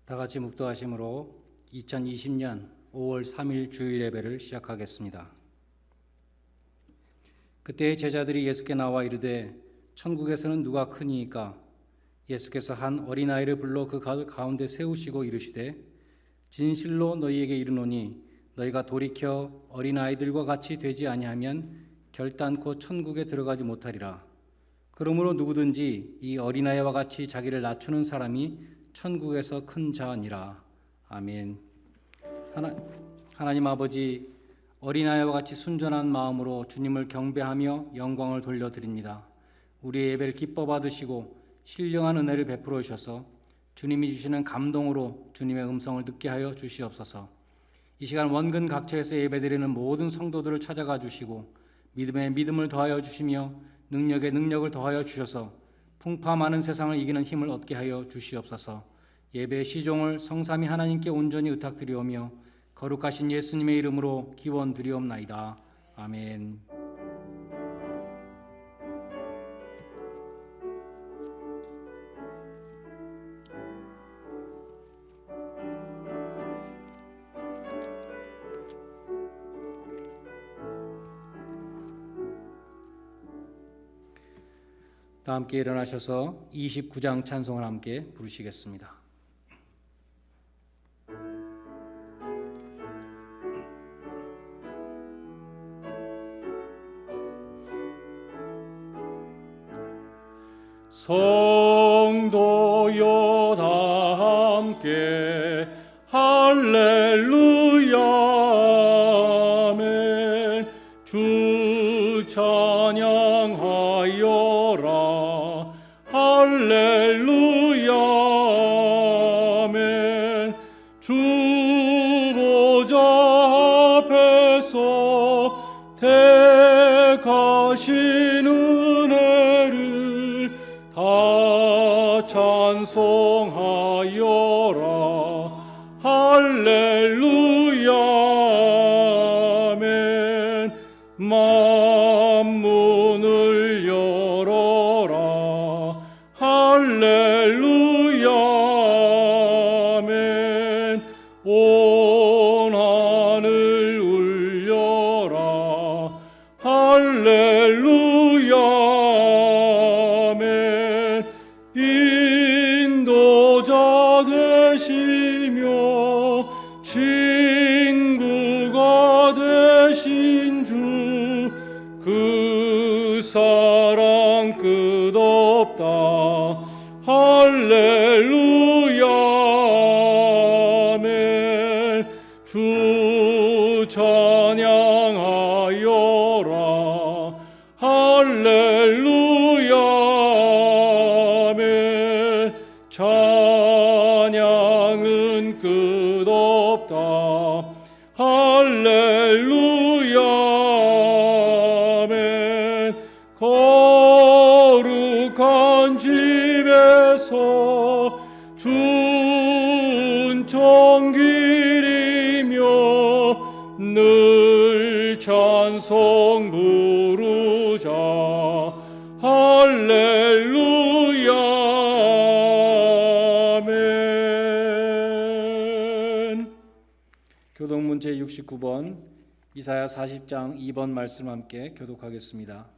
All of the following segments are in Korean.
다 같이 묵도하심으로 2020년 5월 3일 주일 예배를 시작하겠습니다. 그때 제자들이 예수께 나와 이르되 천국에서는 누가 크니이까? 예수께서 한 어린아이를 불러 그 가운데 세우시고 이르시되 진실로 너희에게 이르노니 너희가 돌이켜 어린아이들과 같이 되지 아니하면 결단코 천국에 들어가지 못하리라. 그러므로 누구든지 이 어린아이와 같이 자기를 낮추는 사람이 천국에서 큰 자니라. 아멘. 하나님 아버지, 어린아이와 같이 순전한 마음으로 주님을 경배하며 영광을 돌려드립니다. 우리의 예배를 기뻐 받으시고 신령한 은혜를 베풀어 주셔서 주님이 주시는 감동으로 주님의 음성을 듣게 하여 주시옵소서. 이 시간 원근 각처에서 예배드리는 모든 성도들을 찾아가 주시고 믿음에 믿음을 더하여 주시며 능력에 능력을 더하여 주셔서 풍파 많은 세상을 이기는 힘을 얻게 하여 주시옵소서. 예배의 시종을 성삼위 하나님께 온전히 의탁드리오며 거룩하신 예수님의 이름으로 기원드리옵나이다. 아멘. 다 함께 일어나셔서 29장 찬송을 함께 부르시겠습니다. 성도여 다 함께 할렐루야 아멘. 주 찬양하여라 할렐루야 아멘. 주 보좌 앞에서 택하신 은혜를 다 찬송하여라 할렐루야 아멘. 만문을 열어라 할렐루야 아멘. 온 하늘 울려라 할렐루야 아멘. 인도자 되시며 친구가 되신 주 그 사랑 끝없다 할렐루야 아멘. 주 찬양하여라 할렐루야 아멘. 찬양은 끝없다 할렐루야 아멘. 거룩한 집에서 준청 기리며 늘 찬송 부르자 할렐루야 아멘. 교독문 제69번 이사야 40장 2번 말씀 함께 교독하겠습니다.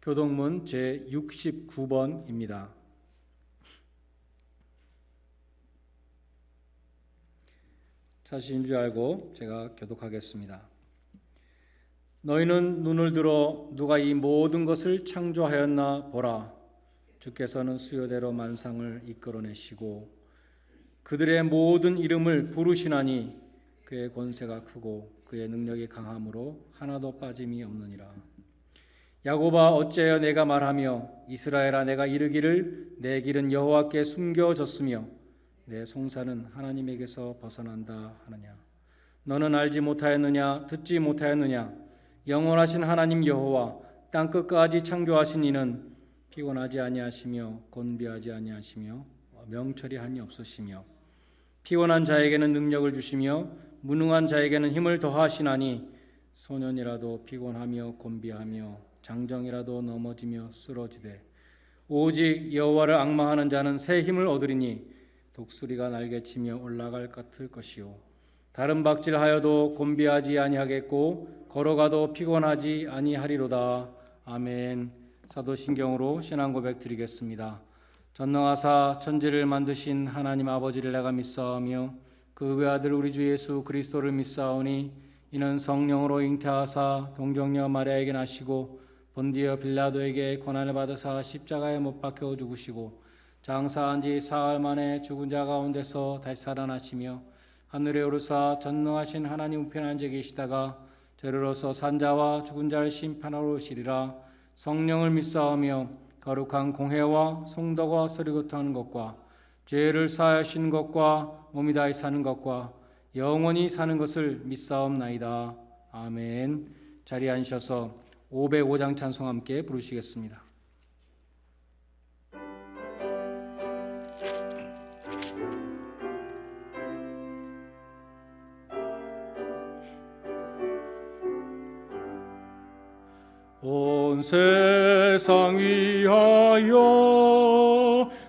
교독문 제69번입니다. 찾으신 줄 알고 제가 교독하겠습니다. 너희는 눈을 들어 누가 이 모든 것을 창조하였나 보라. 주께서는 수요대로 만상을 이끌어내시고 그들의 모든 이름을 부르시나니 그의 권세가 크고 그의 능력이 강함으로 하나도 빠짐이 없느니라. 야곱아 어찌하여 내가 말하며 이스라엘아 내가 이르기를 내 길은 여호와께 숨겨졌으며 내 송사는 하나님에게서 벗어난다 하느냐. 너는 알지 못하였느냐 듣지 못하였느냐. 영원하신 하나님 여호와 땅끝까지 창조하신 이는 피곤하지 아니하시며 곤비하지 아니하시며 명철이 한이 없으시며 피곤한 자에게는 능력을 주시며 무능한 자에게는 힘을 더하시나니 소년이라도 피곤하며 곤비하며 장정이라도 넘어지며 쓰러지되 오직 여호와를 앙망하는 자는 새 힘을 얻으리니 독수리가 날개치며 올라갈 것 같을 것이요 다른 박질하여도 곤비하지 아니하겠고 걸어가도 피곤하지 아니하리로다. 아멘. 사도신경으로 신앙 고백 드리겠습니다. 전능하사 천지를 만드신 하나님 아버지를 내가 믿사오며 그 외아들 우리 주 예수 그리스도를 믿사오니 이는 성령으로 잉태하사 동정녀 마리아에게 나시고 본디어 빌라도에게 고난을 받으사 십자가에 못 박혀 죽으시고 장사한 지 사흘 만에 죽은 자 가운데서 다시 살아나시며 하늘에 오르사 전능하신 하나님 우편에 앉아 계시다가 저리로서 산자와 죽은 자를 심판하러 오시리라. 성령을 믿사오며 거룩한 공회와 성도가 서리고통하는 것과 죄를 사하신 것과 몸이 다히 사는 것과 영원히 사는 것을 믿사옵나이다. 아멘. 자리에 앉으셔서 505장 찬송 함께 부르시겠습니다. 온 세상 위하여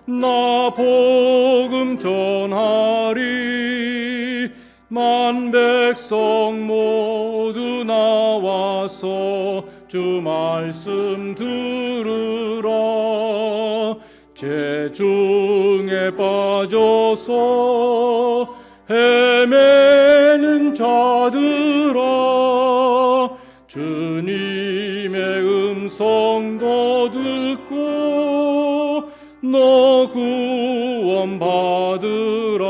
나 복음 전하리. 만 백성 모두 나와서 주 말씀 들으라. 죄 중에 빠져서 헤매는 자들아, 주님의 음성도 듣고 너 구원 받으라.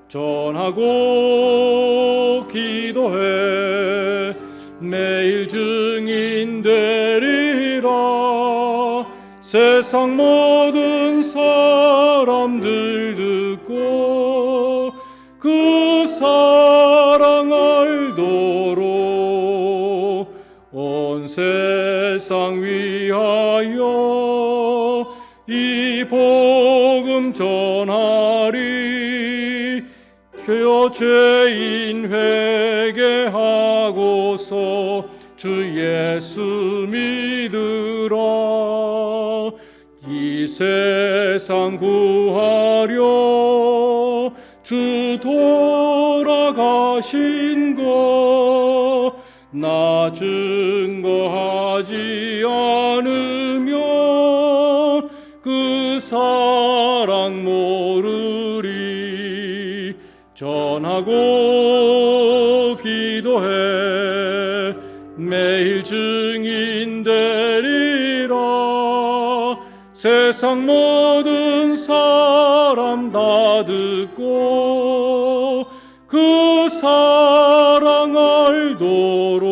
전하고 기도해 매일 증인 되리라. 세상 모든 사람들 듣고 그 사랑 알도록 온 세상 위하여 이 복음 전하리. 죄여 죄인 회개하고서 주 예수 믿으라. 이 세상 구하려 주 돌아가신 것 나 증거하지 않으면 그 사랑 모르리. 전하고 기도해 매일 증인 되리라. 세상 모든 사람 다 듣고 그 사랑 알도록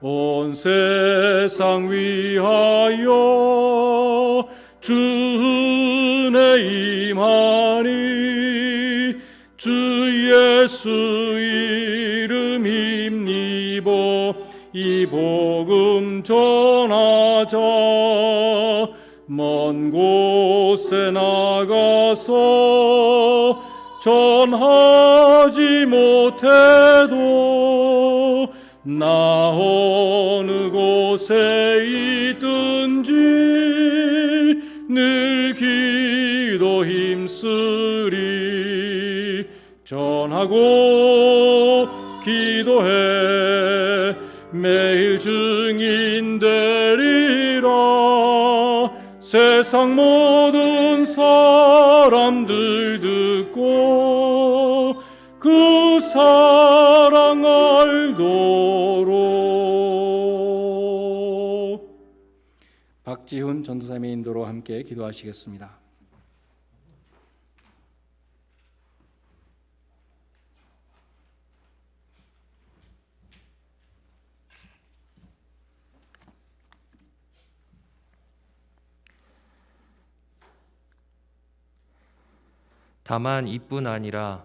온 세상 위하여 주 은혜 임하니. 주 예수 이름 힘입어 이 복음 전하자. 먼 곳에 나가서 전하지 못해도 나 어느 곳에 있든지 늘 기도 힘쓰리. 전하고 기도해 매일 증인 되리라. 세상 모든 사람들 듣고 그 사랑 알도록. 박지훈 전도사님의 인도로 함께 기도하시겠습니다. 다만 이뿐 아니라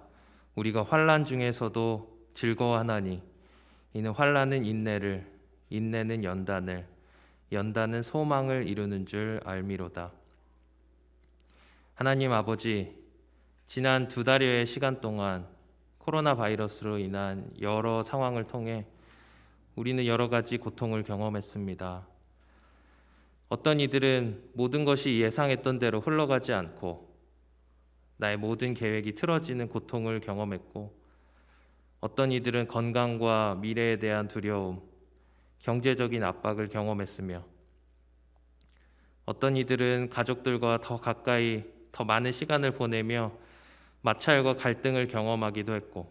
우리가 환난 중에서도 즐거워하나니 이는 환난은 인내를, 인내는 연단을, 연단은 소망을 이루는 줄 알미로다. 하나님 아버지, 지난 2달여의 시간 동안 코로나 바이러스로 인한 여러 상황을 통해 우리는 여러 가지 고통을 경험했습니다. 어떤 이들은 모든 것이 예상했던 대로 흘러가지 않고 나의 모든 계획이 틀어지는 고통을 경험했고, 어떤 이들은 건강과 미래에 대한 두려움, 경제적인 압박을 경험했으며, 어떤 이들은 가족들과 더 가까이 더 많은 시간을 보내며 마찰과 갈등을 경험하기도 했고,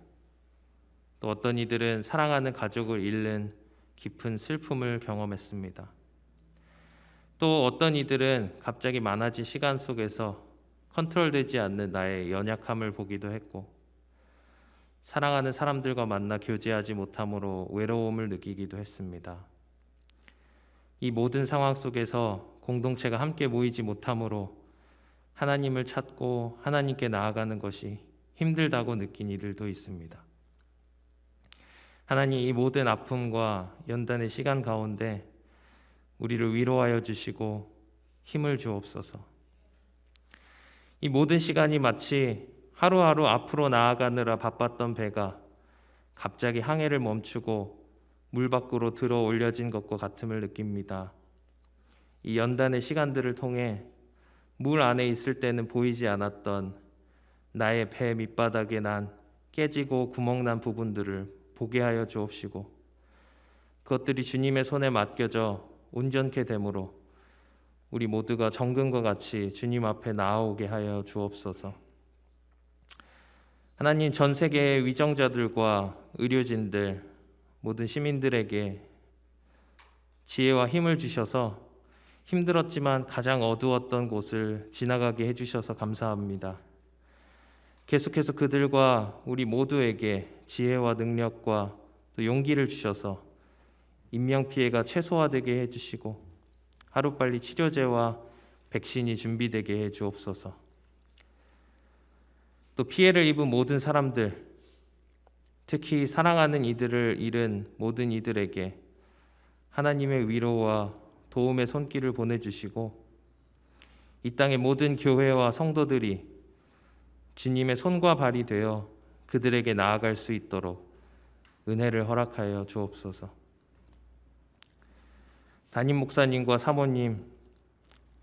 또 어떤 이들은 사랑하는 가족을 잃는 깊은 슬픔을 경험했습니다. 또 어떤 이들은 갑자기 많아진 시간 속에서 컨트롤되지 않는 나의 연약함을 보기도 했고, 사랑하는 사람들과 만나 교제하지 못함으로 외로움을 느끼기도 했습니다. 이 모든 상황 속에서 공동체가 함께 모이지 못함으로 하나님을 찾고 하나님께 나아가는 것이 힘들다고 느낀 이들도 있습니다. 하나님, 이 모든 아픔과 연단의 시간 가운데 우리를 위로하여 주시고 힘을 주옵소서. 이 모든 시간이 마치 하루하루 앞으로 나아가느라 바빴던 배가 갑자기 항해를 멈추고 물 밖으로 들어 올려진 것과 같음을 느낍니다. 이 연단의 시간들을 통해 물 안에 있을 때는 보이지 않았던 나의 배 밑바닥에 난 깨지고 구멍난 부분들을 보게 하여 주옵시고, 그것들이 주님의 손에 맡겨져 온전케 되므로 우리 모두가 정금과 같이 주님 앞에 나아오게 하여 주옵소서. 하나님, 전 세계의 위정자들과 의료진들, 모든 시민들에게 지혜와 힘을 주셔서 힘들었지만 가장 어두웠던 곳을 지나가게 해주셔서 감사합니다. 계속해서 그들과 우리 모두에게 지혜와 능력과 또 용기를 주셔서 인명피해가 최소화되게 해주시고 하루빨리 치료제와 백신이 준비되게 해 주옵소서. 또 피해를 입은 모든 사람들, 특히 사랑하는 이들을 잃은 모든 이들에게 하나님의 위로와 도움의 손길을 보내주시고, 이 땅의 모든 교회와 성도들이 주님의 손과 발이 되어 그들에게 나아갈 수 있도록 은혜를 허락하여 주옵소서. 담임 목사님과 사모님,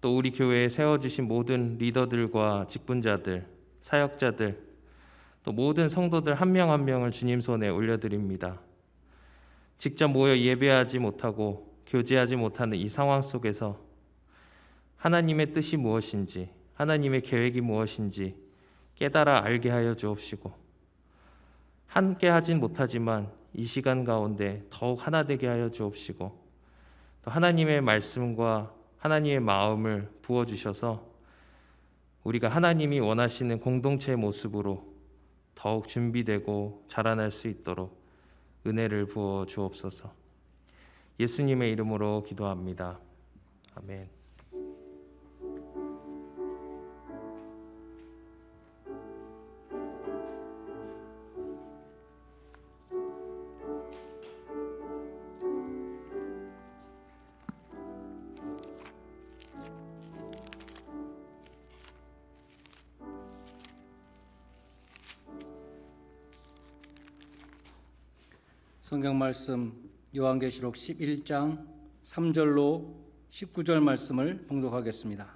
또 우리 교회에 세워주신 모든 리더들과 직분자들, 사역자들, 또 모든 성도들 한 명 한 명을 주님 손에 올려드립니다. 직접 모여 예배하지 못하고 교제하지 못하는 이 상황 속에서 하나님의 뜻이 무엇인지, 하나님의 계획이 무엇인지 깨달아 알게 하여 주옵시고, 함께 하진 못하지만 이 시간 가운데 더욱 하나 되게 하여 주옵시고, 또 하나님의 말씀과 하나님의 마음을 부어주셔서 우리가 하나님이 원하시는 공동체의 모습으로 더욱 준비되고 자라날 수 있도록 은혜를 부어 주옵소서. 예수님의 이름으로 기도합니다. 아멘. 성경 말씀 요한계시록 11장 3절로 19절 말씀을 봉독하겠습니다.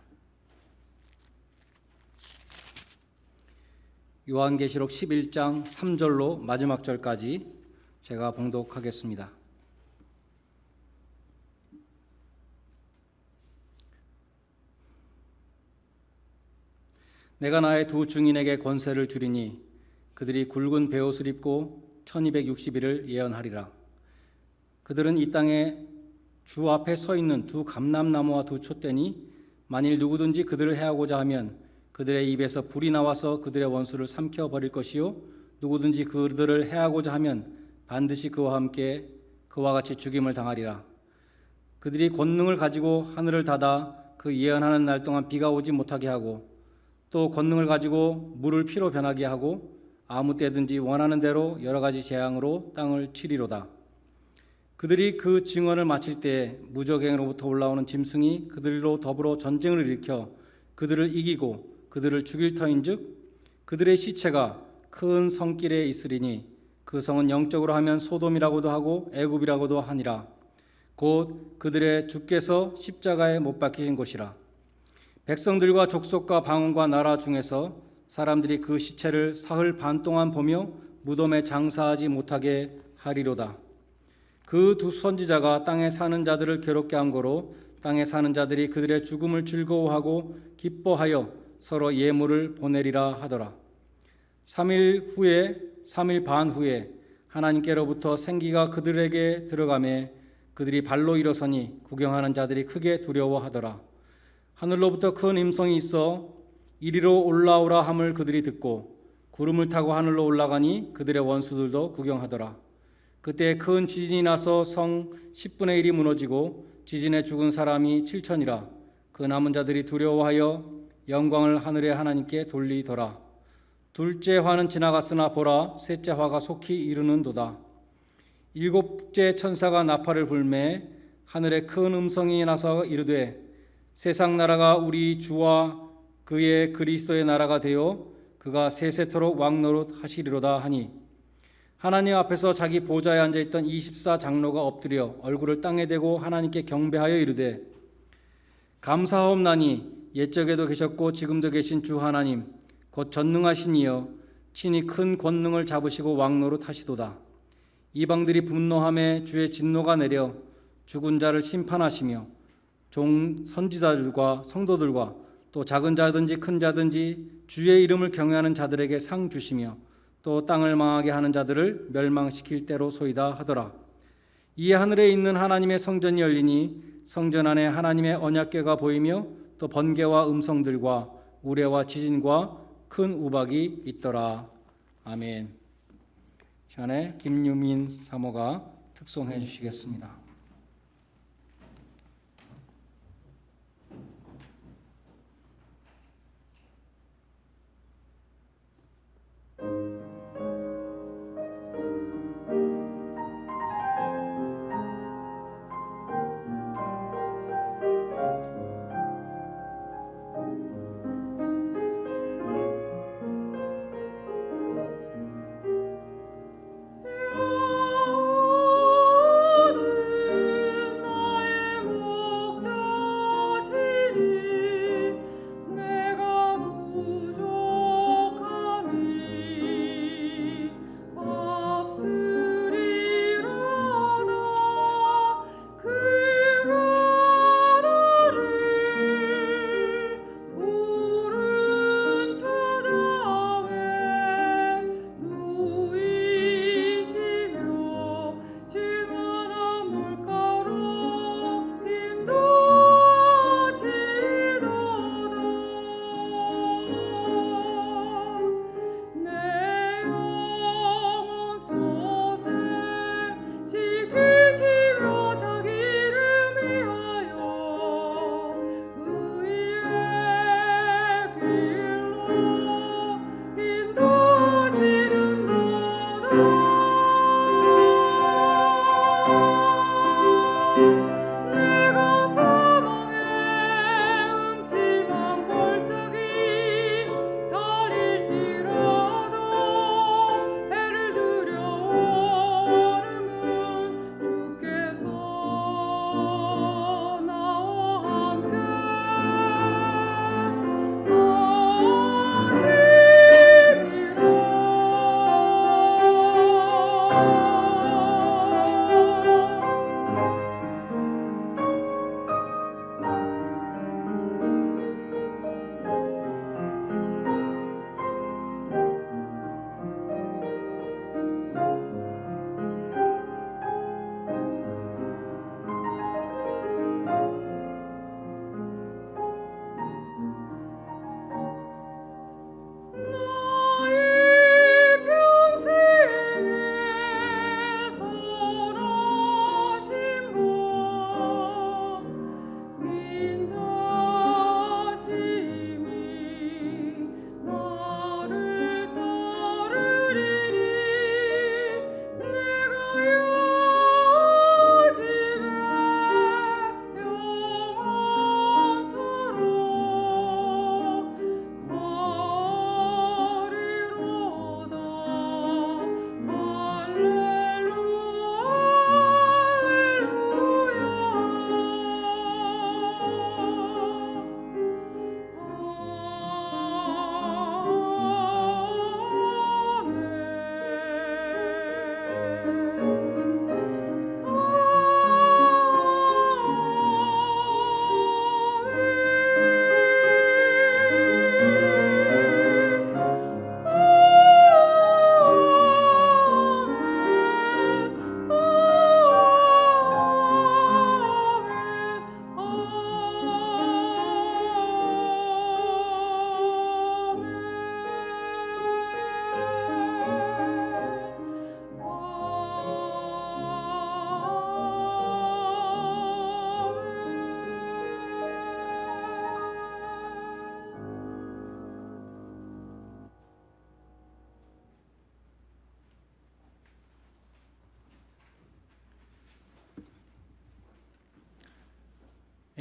요한계시록 11장 3절로 마지막 절까지 제가 봉독하겠습니다. 내가 나의 두 증인에게 권세를 주리니 그들이 굵은 베옷을 입고 1260일을 예언하리라. 그들은 이 땅에 주 앞에 서 있는 두 감람나무와 두 촛대니 만일 누구든지 그들을 해하고자 하면 그들의 입에서 불이 나와서 그들의 원수를 삼켜버릴 것이요 누구든지 그들을 해하고자 하면 반드시 그와 함께 그와 같이 죽임을 당하리라. 그들이 권능을 가지고 하늘을 닫아 그 예언하는 날 동안 비가 오지 못하게 하고 또 권능을 가지고 물을 피로 변하게 하고 아무 때든지 원하는 대로 여러 가지 재앙으로 땅을 치리로다. 그들이 그 증언을 마칠 때 무적행으로부터 올라오는 짐승이 그들로 더불어 전쟁을 일으켜 그들을 이기고 그들을 죽일 터인즉 그들의 시체가 큰 성길에 있으리니 그 성은 영적으로 하면 소돔이라고도 하고 애굽이라고도 하니라. 곧 그들의 주께서 십자가에 못 박히신 곳이라. 백성들과 족속과 방언과 나라 중에서 사람들이 그 시체를 사흘 반 동안 보며 무덤에 장사하지 못하게 하리로다. 그 두 선지자가 땅에 사는 자들을 괴롭게 한 거로 땅에 사는 자들이 그들의 죽음을 즐거워하고 기뻐하여 서로 예물을 보내리라 하더라. 3일 반 후에 하나님께로부터 생기가 그들에게 들어가매 그들이 발로 일어서니 구경하는 자들이 크게 두려워하더라. 하늘로부터 큰 음성이 있어 이리로 올라오라 함을 그들이 듣고 구름을 타고 하늘로 올라가니 그들의 원수들도 구경하더라. 그때 큰 지진이 나서 성 10분의 1이 무너지고 지진에 죽은 사람이 7천이라. 그 남은 자들이 두려워하여 영광을 하늘의 하나님께 돌리더라. 둘째 화는 지나갔으나 보라, 셋째 화가 속히 이르는도다. 일곱째 천사가 나팔을 불매 하늘에 큰 음성이 나서 이르되 세상 나라가 우리 주와 그의 그리스도의 나라가 되어 그가 세세토록 왕노릇 하시리로다 하니, 하나님 앞에서 자기 보좌에 앉아있던 24장로가 엎드려 얼굴을 땅에 대고 하나님께 경배하여 이르되 감사하옵나니 옛적에도 계셨고 지금도 계신 주 하나님 곧 전능하신 이여 친히 큰 권능을 잡으시고 왕노릇 하시도다. 이방들이 분노함에 주의 진노가 내려 죽은 자를 심판하시며 종 선지자들과 성도들과 또 작은 자든지 큰 자든지 주의 이름을 경외하는 자들에게 상 주시며 또 땅을 망하게 하는 자들을 멸망시킬 때로소이다 하더라. 이에 하늘에 있는 하나님의 성전이 열리니 성전 안에 하나님의 언약궤가 보이며 또 번개와 음성들과 우레와 지진과 큰 우박이 있더라. 아멘. 시간에 김유민 사모가 특송해 주시겠습니다.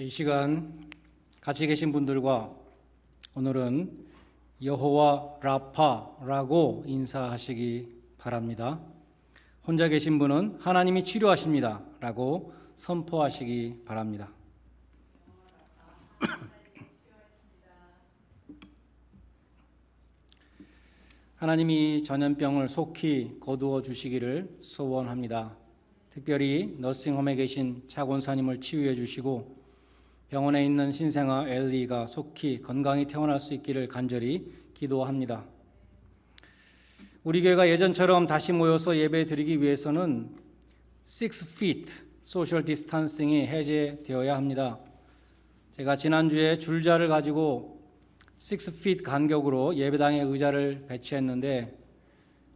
이 시간 같이 계신 분들과 오늘은 여호와 라파라고 인사하시기 바랍니다. 혼자 계신 분은 하나님이 치료하십니다 라고 선포하시기 바랍니다. 하나님이 전염병을 속히 거두어 주시기를 소원합니다. 특별히 너싱홈에 계신 차권사님을 치유해 주시고 병원에 있는 신생아 엘리가 속히 건강히 태어날 수 있기를 간절히 기도합니다. 우리 교회가 예전처럼 다시 모여서 예배 드리기 위해서는 6feet 소셜 디스턴싱이 해제되어야 합니다. 제가 지난주에 줄자를 가지고 6feet 간격으로 예배당에 의자를 배치했는데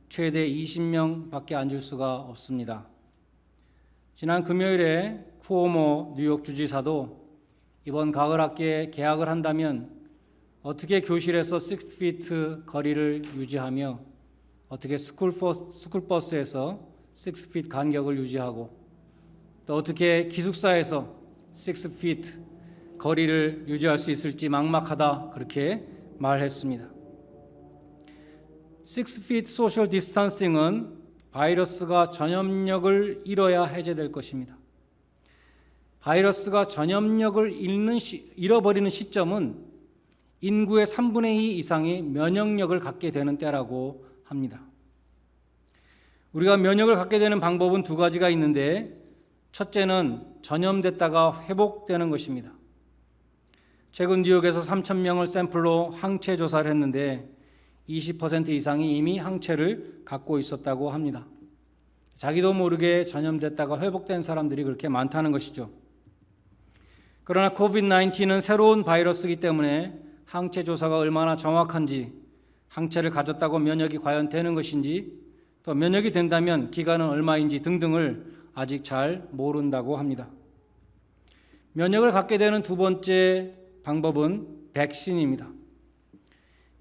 최대 20명밖에 앉을 수가 없습니다. 지난 금요일에 쿠오모 뉴욕 주지사도 이번 가을 학기에 개학을 한다면 어떻게 교실에서 6feet 거리를 유지하며 어떻게 스쿨버스에서 6feet 간격을 유지하고 또 어떻게 기숙사에서 6feet 거리를 유지할 수 있을지 막막하다 그렇게 말했습니다. 6feet 소셜 디스턴싱은 바이러스가 전염력을 잃어야 해제될 것입니다. 바이러스가 전염력을 잃어버리는 시점은 인구의 3분의 2 이상이 면역력을 갖게 되는 때라고 합니다. 우리가 면역을 갖게 되는 방법은 두 가지가 있는데 첫째는 전염됐다가 회복되는 것입니다. 최근 뉴욕에서 3,000명을 샘플로 항체 조사를 했는데 20% 이상이 이미 항체를 갖고 있었다고 합니다. 자기도 모르게 전염됐다가 회복된 사람들이 그렇게 많다는 것이죠. 그러나 COVID-19는 새로운 바이러스이기 때문에 항체 조사가 얼마나 정확한지, 항체를 가졌다고 면역이 과연 되는 것인지, 또 면역이 된다면 기간은 얼마인지 등등을 아직 잘 모른다고 합니다. 면역을 갖게 되는 두 번째 방법은 백신입니다.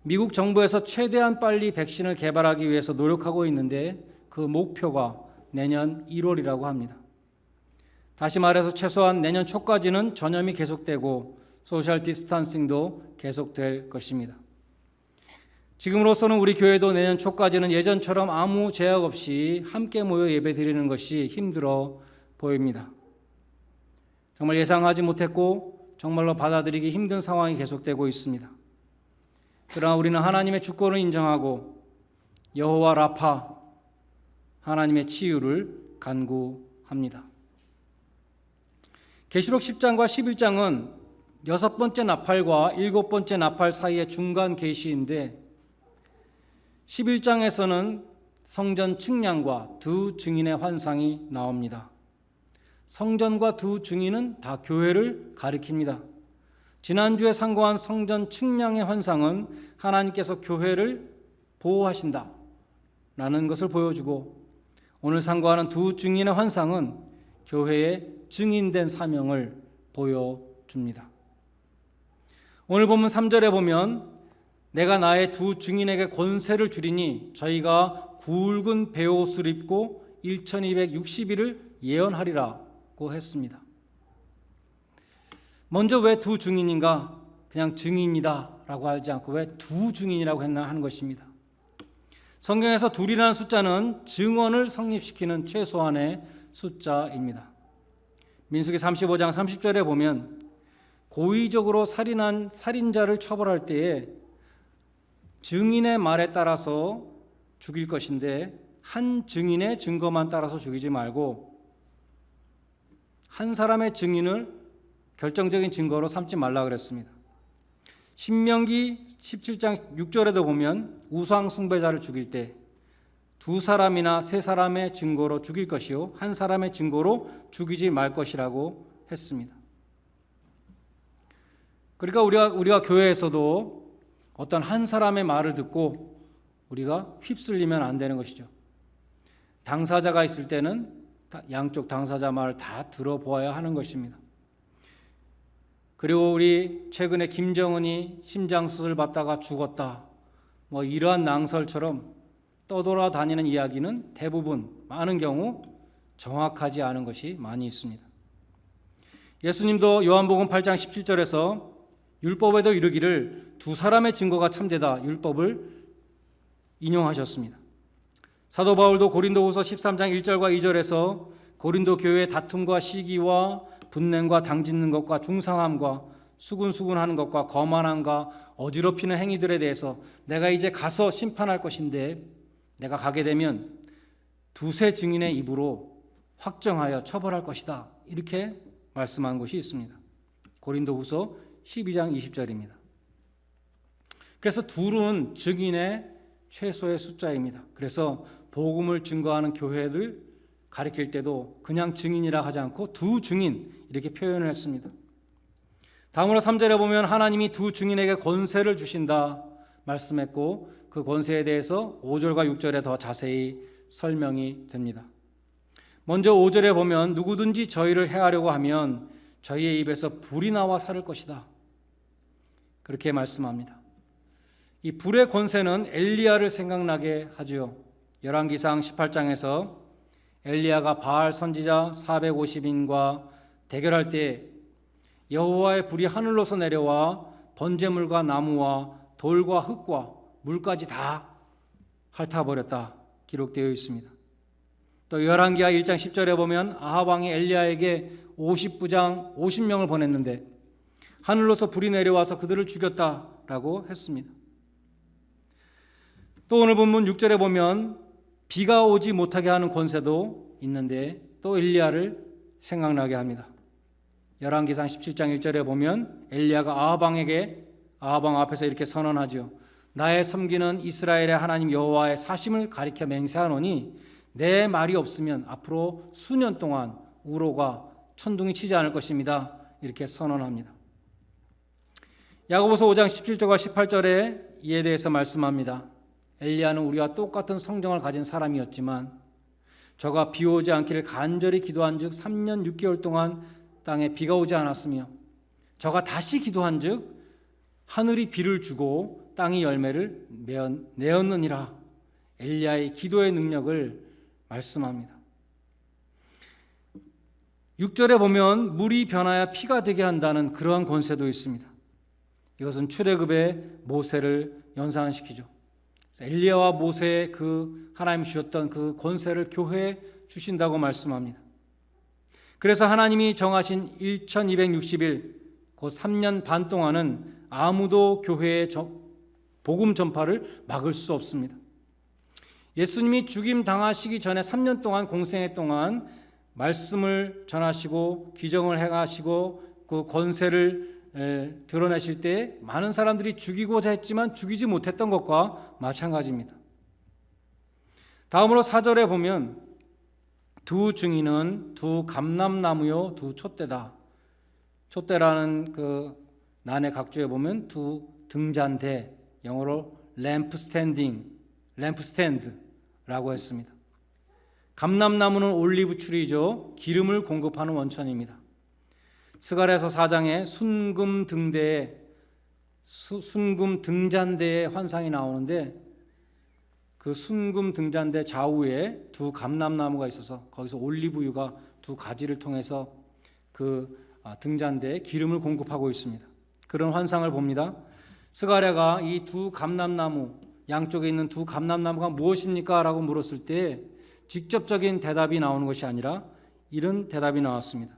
미국 정부에서 최대한 빨리 백신을 개발하기 위해서 노력하고 있는데 그 목표가 내년 1월이라고 합니다. 다시 말해서 최소한 내년 초까지는 전염이 계속되고 소셜 디스턴싱도 계속될 것입니다. 지금으로서는 우리 교회도 내년 초까지는 예전처럼 아무 제약 없이 함께 모여 예배드리는 것이 힘들어 보입니다. 정말 예상하지 못했고 정말로 받아들이기 힘든 상황이 계속되고 있습니다. 그러나 우리는 하나님의 주권을 인정하고 여호와 라파 하나님의 치유를 간구합니다. 계시록 10장과 11장은 6번째 나팔과 7번째 나팔 사이의 중간 계시인데 11장에서는 성전 측량과 두 증인의 환상이 나옵니다. 성전과 두 증인은 다 교회를 가리킵니다. 지난주에 상고한 성전 측량의 환상은 하나님께서 교회를 보호하신다 라는 것을 보여주고 오늘 상고하는 두 증인의 환상은 교회의 증인된 사명을 보여줍니다. 오늘 본문 3절에 보면 내가 나의 두 증인에게 권세를 주리니 저희가 굵은 베옷을 입고 1260일을 예언하리라고 했습니다. 먼저 왜 두 증인인가? 그냥 증인이다 라고 하지 않고 왜 두 증인이라고 했나 하는 것입니다. 성경에서 둘이라는 숫자는 증언을 성립시키는 최소한의 숫자입니다. 민수기 35장 30절에 보면 고의적으로 살인한 살인자를 처벌할 때에 증인의 말에 따라서 죽일 것인데 한 증인의 증거만 따라서 죽이지 말고 한 사람의 증인을 결정적인 증거로 삼지 말라 그랬습니다. 신명기 17장 6절에도 보면 우상 숭배자를 죽일 때 두 사람이나 세 사람의 증거로 죽일 것이요 한 사람의 증거로 죽이지 말 것이라고 했습니다. 그러니까 우리가 교회에서도 어떤 한 사람의 말을 듣고 우리가 휩쓸리면 안 되는 것이죠. 당사자가 있을 때는 양쪽 당사자 말을 다 들어보아야 하는 것입니다. 그리고 우리 최근에 김정은이 심장수술 받다가 죽었다 뭐 이러한 낭설처럼 떠돌아다니는 이야기는 대부분 많은 경우 정확하지 않은 것이 많이 있습니다. 예수님도 요한복음 8장 17절에서 율법에도 이르기를 두 사람의 증거가 참되다 율법을 인용하셨습니다. 사도 바울도 고린도후서 13장 1절과 2절에서 고린도 교회의 다툼과 시기와 분냄과 당짓는 것과 중상함과 수군수군하는 것과 거만함과 어지럽히는 행위들에 대해서 내가 이제 가서 심판할 것인데 내가 가게 되면 두세 증인의 입으로 확정하여 처벌할 것이다. 이렇게 말씀한 것이 있습니다. 고린도후서 12장 20절입니다. 그래서 둘은 증인의 최소의 숫자입니다. 그래서 복음을 증거하는 교회들 가리킬 때도 그냥 증인이라 하지 않고 두 증인 이렇게 표현을 했습니다. 다음으로 3절에 보면 하나님이 두 증인에게 권세를 주신다 말씀했고 그 권세에 대해서 5절과 6절에 더 자세히 설명이 됩니다. 먼저 5절에 보면 누구든지 저희를 해하려고 하면 저희의 입에서 불이 나와 살을 것이다. 그렇게 말씀합니다. 이 불의 권세는 엘리야를 생각나게 하지요. 열왕기상 18장에서 엘리야가 바알 선지자 450인과 대결할 때 여호와의 불이 하늘로서 내려와 번제물과 나무와 돌과 흙과 물까지 다 핥아버렸다 기록되어 있습니다. 또 열왕기하 1장 10절에 보면 아합 왕이 엘리야에게 50부장 50명을 보냈는데 하늘로서 불이 내려와서 그들을 죽였다라고 했습니다. 또 오늘 본문 6절에 보면 비가 오지 못하게 하는 권세도 있는데 또 엘리야를 생각나게 합니다. 열왕기상 17장 1절에 보면 엘리야가 아합 왕 앞에서 이렇게 선언하죠. 나의 섬기는 이스라엘의 하나님 여호와의 사심을 가리켜 맹세하노니 내 말이 없으면 앞으로 수년 동안 우로가 천둥이 치지 않을 것입니다. 이렇게 선언합니다. 야고보서 5장 17절과 18절에 이에 대해서 말씀합니다. 엘리야는 우리와 똑같은 성정을 가진 사람이었지만 저가 비 오지 않기를 간절히 기도한즉 3년 6개월 동안 땅에 비가 오지 않았으며 저가 다시 기도한즉 하늘이 비를 주고 땅이 열매를 내었느니라. 엘리야의 기도의 능력을 말씀합니다. 6절에 보면 물이 변하여 피가 되게 한다는 그러한 권세도 있습니다. 이것은 출애굽의 모세를 연상시키죠. 엘리야와 모세의 그 하나님 주셨던 그 권세를 교회에 주신다고 말씀합니다. 그래서 하나님이 정하신 1260일 곧 3년 반 동안은 아무도 교회의 복음 전파를 막을 수 없습니다. 예수님이 죽임 당하시기 전에 3년 동안 공생애 동안 말씀을 전하시고 기정을 행하시고 그 권세를 드러내실 때 많은 사람들이 죽이고자 했지만 죽이지 못했던 것과 마찬가지입니다. 다음으로 4절에 보면 두 증인은 두 감람나무요 두 촛대다. 촛대라는 그 난의 각주에 보면 두 등잔대, 영어로 램프스탠드라고 했습니다. 감람나무는 올리브 추리죠. 기름을 공급하는 원천입니다. 스가랴서 4장에 순금 등잔대의 환상이 나오는데 그 순금 등잔대 좌우에 두 감람나무가 있어서 거기서 올리브유가 두 가지를 통해서 그 등잔대에 기름을 공급하고 있습니다. 그런 환상을 봅니다. 스가랴가 이 두 감람나무 양쪽에 있는 두 감람나무가 무엇입니까? 라고 물었을 때 직접적인 대답이 나오는 것이 아니라 이런 대답이 나왔습니다.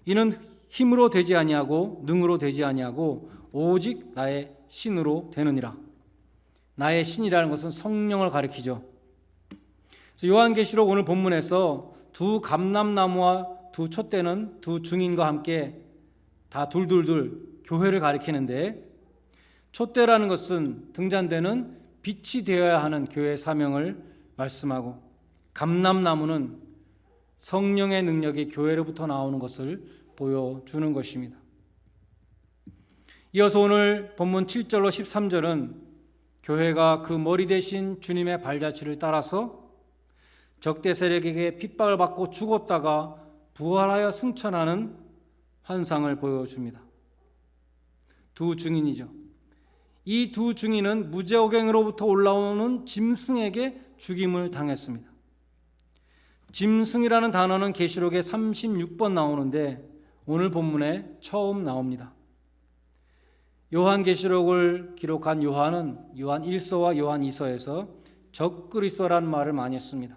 이는 힘으로 되지 아니하고 능으로 되지 아니하고 오직 나의 신으로 되느니라. 나의 신이라는 것은 성령을 가리키죠. 그래서 요한계시록 오늘 본문에서 두 감람나무와 두 촛대는 두 증인과 함께 다 둘둘둘 교회를 가리키는데 촛대라는 것은 등잔대는 빛이 되어야 하는 교회의 사명을 말씀하고 감람나무는 성령의 능력이 교회로부터 나오는 것을 보여주는 것입니다. 이어서 오늘 본문 7절로 13절은 교회가 그 머리 대신 주님의 발자취를 따라서 적대 세력에게 핍박을 받고 죽었다가 부활하여 승천하는 환상을 보여줍니다. 두 증인이죠. 이 두 증인은 무저갱으로부터 올라오는 짐승에게 죽임을 당했습니다. 짐승이라는 단어는 계시록에 36번 나오는데 오늘 본문에 처음 나옵니다. 요한계시록을 기록한 요한은 요한 1서와 요한 2서에서 적그리스도라는 말을 많이 했습니다.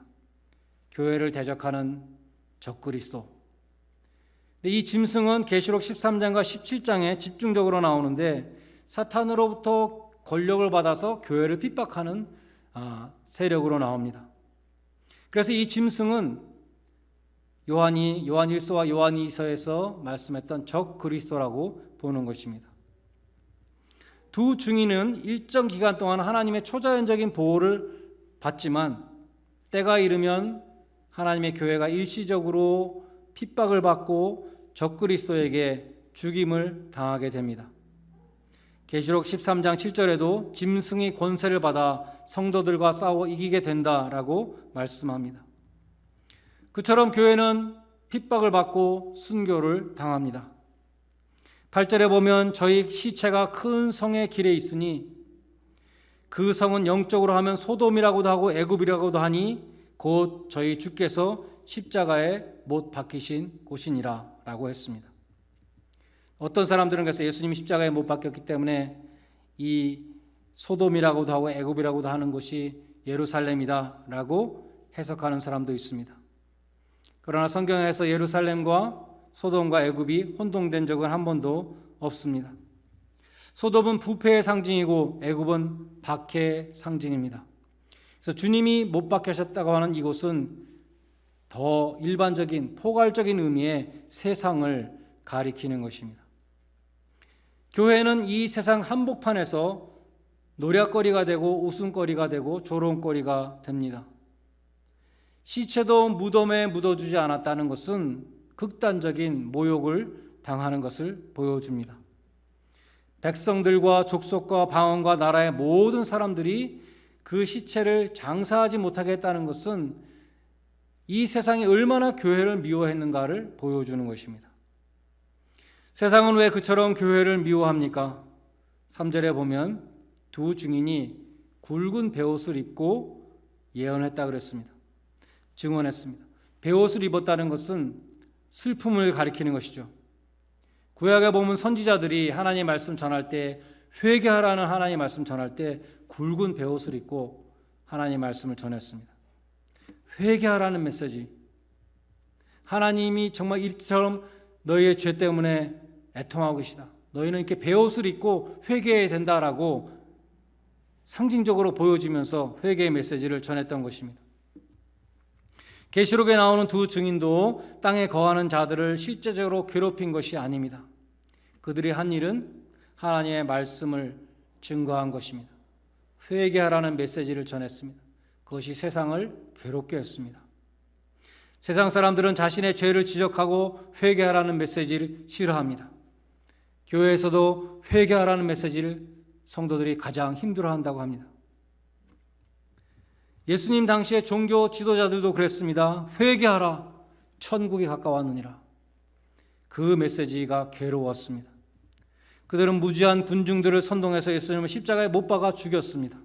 교회를 대적하는 적그리스도. 이 짐승은 계시록 13장과 17장에 집중적으로 나오는데 사탄으로부터 권력을 받아서 교회를 핍박하는 세력으로 나옵니다. 그래서 이 짐승은 요한 1서와 요한 2서에서 말씀했던 적그리스도라고 보는 것입니다. 두 증인은 일정 기간 동안 하나님의 초자연적인 보호를 받지만 때가 이르면 하나님의 교회가 일시적으로 핍박을 받고 적그리스도에게 죽임을 당하게 됩니다. 계시록 13장 7절에도 짐승이 권세를 받아 성도들과 싸워 이기게 된다라고 말씀합니다. 그처럼 교회는 핍박을 받고 순교를 당합니다. 8절에 보면 저희 시체가 큰 성의 길에 있으니 그 성은 영적으로 하면 소돔이라고도 하고 애굽이라고도 하니 곧 저희 주께서 십자가에 못 박히신 곳이니라 라고 했습니다. 어떤 사람들은 그래서 예수님이 십자가에 못 박혔기 때문에 이 소돔이라고도 하고 애굽이라고도 하는 곳이 예루살렘이다 라고 해석하는 사람도 있습니다. 그러나 성경에서 예루살렘과 소돔과 애굽이 혼동된 적은 한 번도 없습니다. 소돔은 부패의 상징이고 애굽은 박해의 상징입니다. 그래서 주님이 못 박히셨다고 하는 이곳은 더 일반적인 포괄적인 의미의 세상을 가리키는 것입니다. 교회는 이 세상 한복판에서 노략거리가 되고 웃음거리가 되고 조롱거리가 됩니다. 시체도 무덤에 묻어주지 않았다는 것은 극단적인 모욕을 당하는 것을 보여줍니다. 백성들과 족속과 방언과 나라의 모든 사람들이 그 시체를 장사하지 못하게 했다는 것은 이 세상이 얼마나 교회를 미워했는가를 보여주는 것입니다. 세상은 왜 그처럼 교회를 미워합니까? 3절에 보면 두 증인이 굵은 베옷을 입고 예언했다 그랬습니다. 증언했습니다. 베옷을 입었다는 것은 슬픔을 가리키는 것이죠. 구약에 보면 선지자들이 하나님의 말씀 전할 때 회개하라는 하나님의 말씀 전할 때 굵은 베옷을 입고 하나님의 말씀을 전했습니다. 회개하라는 메시지. 하나님이 정말 이처럼 너희의 죄 때문에 애통하고 계시다. 너희는 이렇게 베옷을 입고 회개해야 된다라고 상징적으로 보여주면서 회개의 메시지를 전했던 것입니다. 계시록에 나오는 두 증인도 땅에 거하는 자들을 실제적으로 괴롭힌 것이 아닙니다. 그들이 한 일은 하나님의 말씀을 증거한 것입니다. 회개하라는 메시지를 전했습니다. 그것이 세상을 괴롭게 했습니다. 세상 사람들은 자신의 죄를 지적하고 회개하라는 메시지를 싫어합니다. 교회에서도 회개하라는 메시지를 성도들이 가장 힘들어한다고 합니다. 예수님 당시의 종교 지도자들도 그랬습니다. 회개하라, 천국이 가까웠느니라. 그 메시지가 괴로웠습니다. 그들은 무지한 군중들을 선동해서 예수님을 십자가에 못 박아 죽였습니다.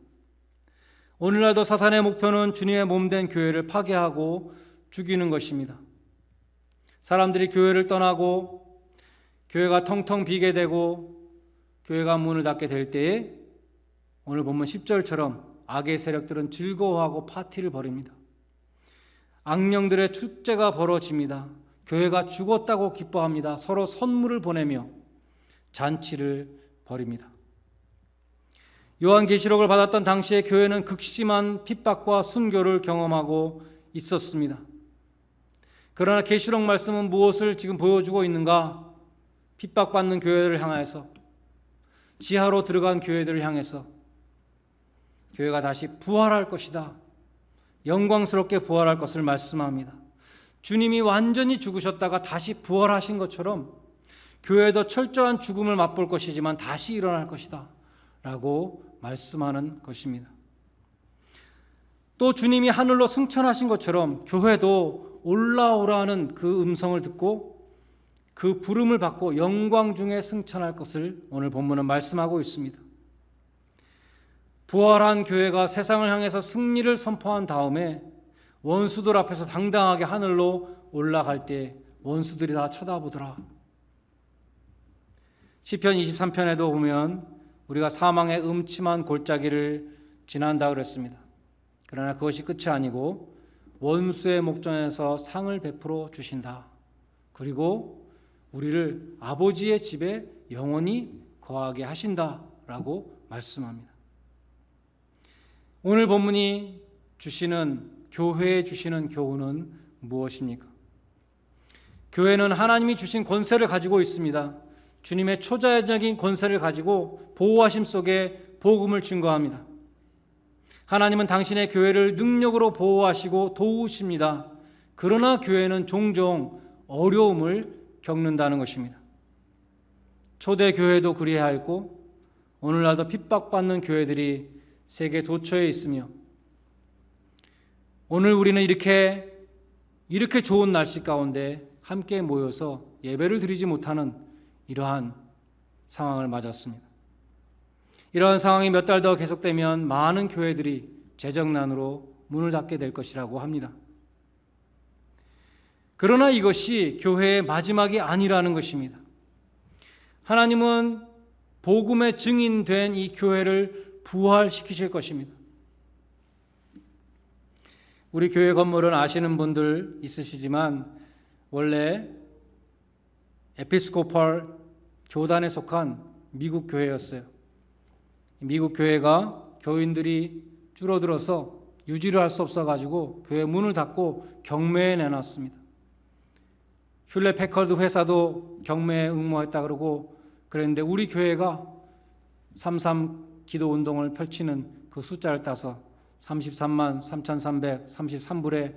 오늘날도 사탄의 목표는 주님의 몸된 교회를 파괴하고 죽이는 것입니다. 사람들이 교회를 떠나고 교회가 텅텅 비게 되고 교회가 문을 닫게 될 때에 오늘 본문 10절처럼 악의 세력들은 즐거워하고 파티를 벌입니다. 악령들의 축제가 벌어집니다. 교회가 죽었다고 기뻐합니다. 서로 선물을 보내며 잔치를 벌입니다. 요한계시록을 받았던 당시에 교회는 극심한 핍박과 순교를 경험하고 있었습니다. 그러나 계시록 말씀은 무엇을 지금 보여주고 있는가? 핍박받는 교회를 향해서, 지하로 들어간 교회들을 향해서 교회가 다시 부활할 것이다. 영광스럽게 부활할 것을 말씀합니다. 주님이 완전히 죽으셨다가 다시 부활하신 것처럼 교회도 철저한 죽음을 맛볼 것이지만 다시 일어날 것이다 라고 말씀하는 것입니다. 또 주님이 하늘로 승천하신 것처럼 교회도 올라오라는 그 음성을 듣고 그 부름을 받고 영광 중에 승천할 것을 오늘 본문은 말씀하고 있습니다. 부활한 교회가 세상을 향해서 승리를 선포한 다음에 원수들 앞에서 당당하게 하늘로 올라갈 때 원수들이 다 쳐다보더라. 시편 23편에도 보면 우리가 사망의 음침한 골짜기를 지난다 그랬습니다. 그러나 그것이 끝이 아니고 원수의 목전에서 상을 베풀어 주신다. 그리고 우리를 아버지의 집에 영원히 거하게 하신다라고 말씀합니다. 오늘 본문이 주시는, 교회에 주시는 교훈은 무엇입니까? 교회는 하나님이 주신 권세를 가지고 있습니다. 주님의 초자연적인 권세를 가지고 보호하심 속에 복음을 증거합니다. 하나님은 당신의 교회를 능력으로 보호하시고 도우십니다. 그러나 교회는 종종 어려움을 겪는다는 것입니다. 초대 교회도 그리하였고 오늘날도 핍박받는 교회들이 세계 도처에 있으며 오늘 우리는 이렇게 좋은 날씨 가운데 함께 모여서 예배를 드리지 못하는 이러한 상황을 맞았습니다. 이러한 상황이 몇 달 더 계속되면 많은 교회들이 재정난으로 문을 닫게 될 것이라고 합니다. 그러나 이것이 교회의 마지막이 아니라는 것입니다. 하나님은 복음의 증인된 이 교회를 부활시키실 것입니다. 우리 교회 건물은 아시는 분들 있으시지만 원래 에피스코팔 교단에 속한 미국 교회였어요. 미국 교회가 교인들이 줄어들어서 유지를 할 수 없어가지고 교회 문을 닫고 경매에 내놨습니다. 휴렛 패커드 회사도 경매에 응모했다 그러고 그랬는데 우리 교회가 3.3 기도 운동을 펼치는 그 숫자를 따서 33만 3,333불에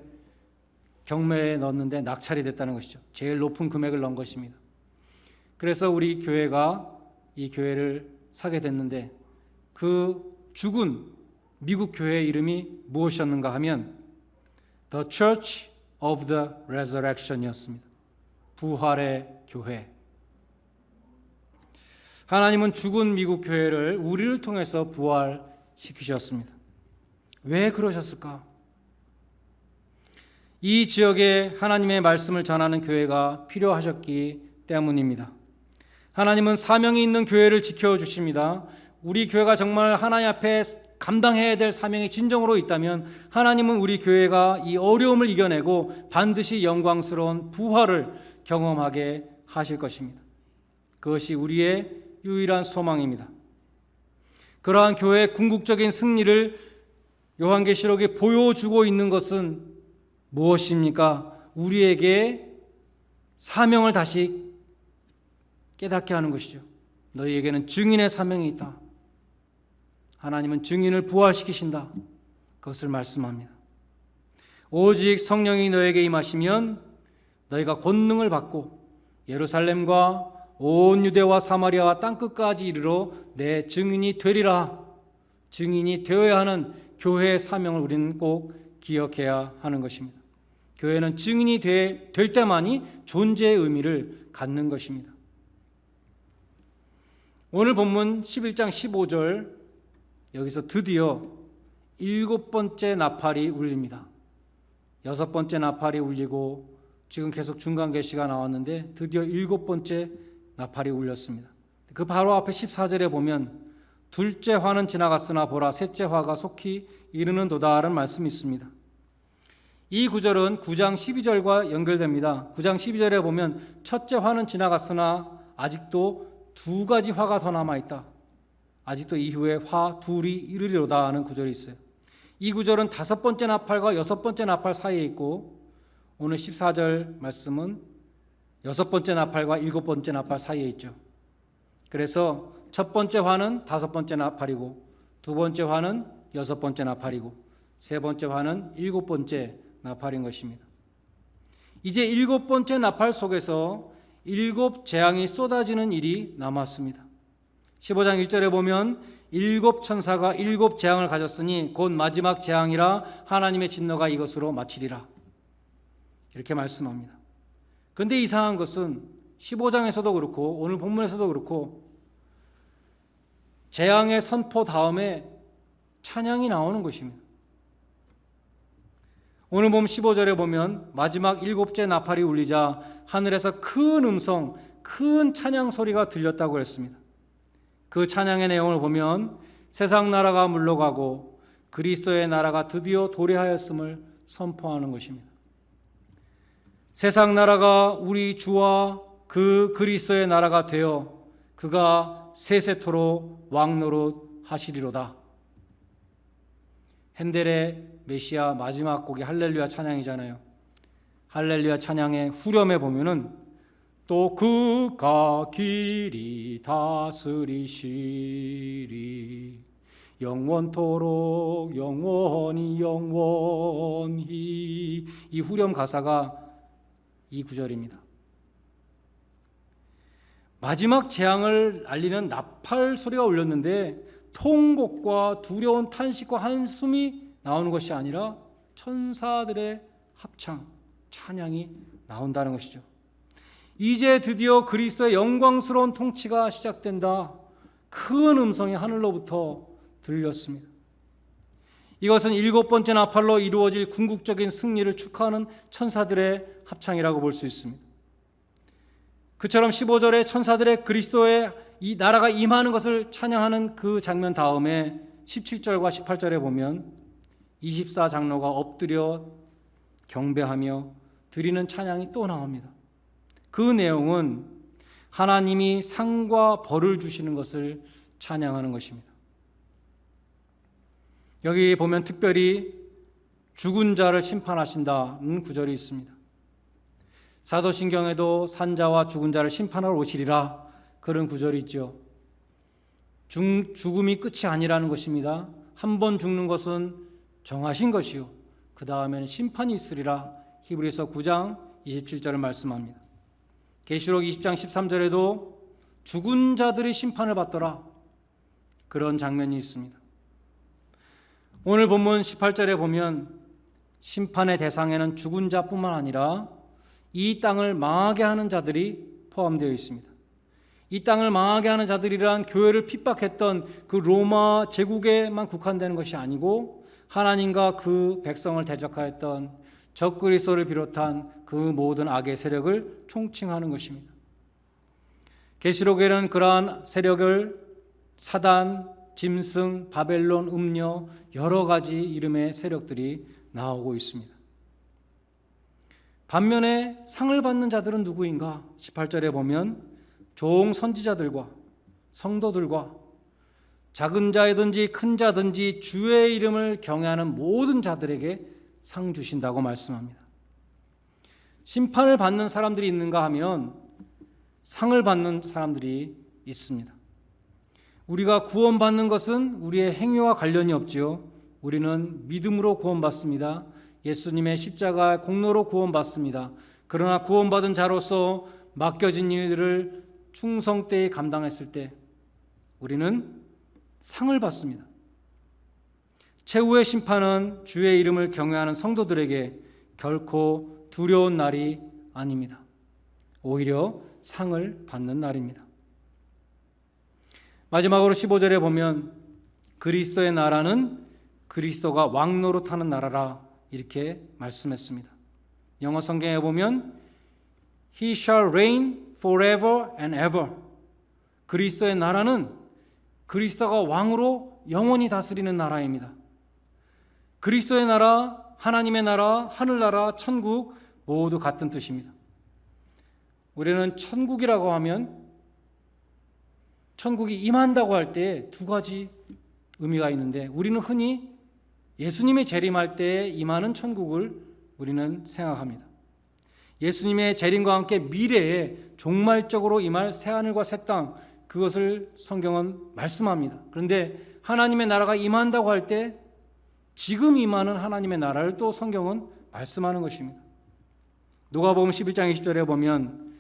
경매에 넣었는데 낙찰이 됐다는 것이죠. 제일 높은 금액을 넣은 것입니다. 그래서 우리 교회가 이 교회를 사게 됐는데 그 죽은 미국 교회의 이름이 무엇이었는가 하면 The Church of the Resurrection이었습니다. 부활의 교회. 하나님은 죽은 미국 교회를 우리를 통해서 부활시키셨습니다. 왜 그러셨을까? 이 지역에 하나님의 말씀을 전하는 교회가 필요하셨기 때문입니다. 하나님은 사명이 있는 교회를 지켜주십니다. 우리 교회가 정말 하나님 앞에 감당해야 될 사명이 진정으로 있다면 하나님은 우리 교회가 이 어려움을 이겨내고 반드시 영광스러운 부활을 경험하게 하실 것입니다. 그것이 우리의 유일한 소망입니다. 그러한 교회의 궁극적인 승리를 요한계시록에 보여주고 있는 것은 무엇입니까? 우리에게 사명을 다시 깨닫게 하는 것이죠. 너희에게는 증인의 사명이 있다. 하나님은 증인을 부활시키신다. 그것을 말씀합니다. 오직 성령이 너에게 임하시면 너희가 권능을 받고 예루살렘과 온 유대와 사마리아와 땅끝까지 이르러 내 증인이 되리라. 증인이 되어야 하는 교회의 사명을 우리는 꼭 기억해야 하는 것입니다. 교회는 증인이 될 때만이 존재의 의미를 갖는 것입니다. 오늘 본문 11장 15절 여기서 드디어 7번째 나팔이 울립니다. 6번째 나팔이 울리고 지금 계속 중간 계시가 나왔는데 드디어 7번째 나팔이 울렸습니다. 그 바로 앞에 14절에 보면 둘째 화는 지나갔으나 보라 셋째 화가 속히 이르는도다라는 말씀이 있습니다. 이 구절은 9장 12절과 연결됩니다. 9장 12절에 보면 첫째 화는 지나갔으나 아직도 2가지 화가 더 남아있다. 아직도 이후에 화 둘이 이르리로다 하는 구절이 있어요. 이 구절은 5번째 나팔과 6번째 나팔 사이에 있고 오늘 14절 말씀은 6번째 나팔과 7번째 나팔 사이에 있죠. 그래서 첫 번째 화는 5번째 나팔이고 두 번째 화는 6번째 나팔이고 세 번째 화는 7번째 나팔인 것입니다. 이제 7번째 나팔 속에서 7 재앙이 쏟아지는 일이 남았습니다. 15장 1절에 보면 7 천사가 7 재앙을 가졌으니 곧 마지막 재앙이라 하나님의 진노가 이것으로 마치리라. 이렇게 말씀합니다. 그런데 이상한 것은 15장에서도 그렇고 오늘 본문에서도 그렇고 재앙의 선포 다음에 찬양이 나오는 것입니다. 오늘 본문 15절에 보면 마지막 7째 나팔이 울리자 하늘에서 큰 음성 큰 찬양 소리가 들렸다고 했습니다. 그 찬양의 내용을 보면 세상 나라가 물러가고 그리스도의 나라가 드디어 도래하였음을 선포하는 것입니다. 세상 나라가 우리 주와 그 그리스도의 나라가 되어 그가 세세토록 왕노릇 하시리로다. 핸델의 메시아 마지막 곡이 할렐루야 찬양이잖아요. 할렐루야 찬양의 후렴에 보면은 또 그가 길이 다스리시리 영원토록 영원히 이 후렴 가사가 이 구절입니다. 마지막 재앙을 알리는 나팔 소리가 울렸는데 통곡과 두려운 탄식과 한숨이 나오는 것이 아니라 천사들의 합창, 찬양이 나온다는 것이죠. 이제 드디어 그리스도의 영광스러운 통치가 시작된다. 큰 음성이 하늘로부터 들렸습니다. 이것은 7번째 나팔로 이루어질 궁극적인 승리를 축하하는 천사들의 합창이라고 볼 수 있습니다. 그처럼 15절에 천사들의 그리스도의 이 나라가 임하는 것을 찬양하는 그 장면 다음에 17절과 18절에 보면 24장로가 엎드려 경배하며 드리는 찬양이 또 나옵니다. 그 내용은 하나님이 상과 벌을 주시는 것을 찬양하는 것입니다. 여기 보면 특별히 죽은 자를 심판하신다는 구절이 있습니다. 사도신경에도 산자와 죽은 자를 심판하러 오시리라 그런 구절이 있죠. 죽음이 끝이 아니라는 것입니다. 한 번 죽는 것은 정하신 것이요 그 다음에는 심판이 있으리라 히브리서 9장 27절을 말씀합니다. 계시록 20장 13절에도 죽은 자들이 심판을 받더라 그런 장면이 있습니다. 오늘 본문 18절에 보면 심판의 대상에는 죽은 자뿐만 아니라 이 땅을 망하게 하는 자들이 포함되어 있습니다. 이 땅을 망하게 하는 자들이란 교회를 핍박했던 그 로마 제국에만 국한되는 것이 아니고 하나님과 그 백성을 대적하였던 적그리스도를 비롯한 그 모든 악의 세력을 총칭하는 것입니다. 계시록에는 그러한 세력을 사단, 짐승, 바벨론, 음녀 여러 가지 이름의 세력들이 나오고 있습니다. 반면에 상을 받는 자들은 누구인가? 18절에 보면 종 선지자들과 성도들과 작은 자이든지 큰 자든지 주의 이름을 경외하는 모든 자들에게 상 주신다고 말씀합니다. 심판을 받는 사람들이 있는가 하면 상을 받는 사람들이 있습니다. 우리가 구원받는 것은 우리의 행위와 관련이 없지요. 우리는 믿음으로 구원받습니다. 예수님의 십자가 공로로 구원받습니다. 그러나 구원받은 자로서 맡겨진 일들을 충성되이 감당했을 때 우리는 상을 받습니다. 최후의 심판은 주의 이름을 경외하는 성도들에게 결코 두려운 날이 아닙니다. 오히려 상을 받는 날입니다. 마지막으로 15절에 보면 그리스도의 나라는 그리스도가 왕노릇하는 나라라 이렇게 말씀했습니다. 영어 성경에 보면 He shall reign forever and ever. 그리스도의 나라는 그리스도가 왕으로 영원히 다스리는 나라입니다. 그리스도의 나라, 하나님의 나라, 하늘나라, 천국 모두 같은 뜻입니다. 우리는 천국이라고 하면 천국이 임한다고 할 때 두 가지 의미가 있는데 우리는 흔히 예수님이 재림할 때 임하는 천국을 우리는 생각합니다. 예수님의 재림과 함께 미래에 종말적으로 임할 새하늘과 새 땅 그것을 성경은 말씀합니다. 그런데 하나님의 나라가 임한다고 할 때 지금 임하는 하나님의 나라를 또 성경은 말씀하는 것입니다. 누가복음 11장 20절에 보면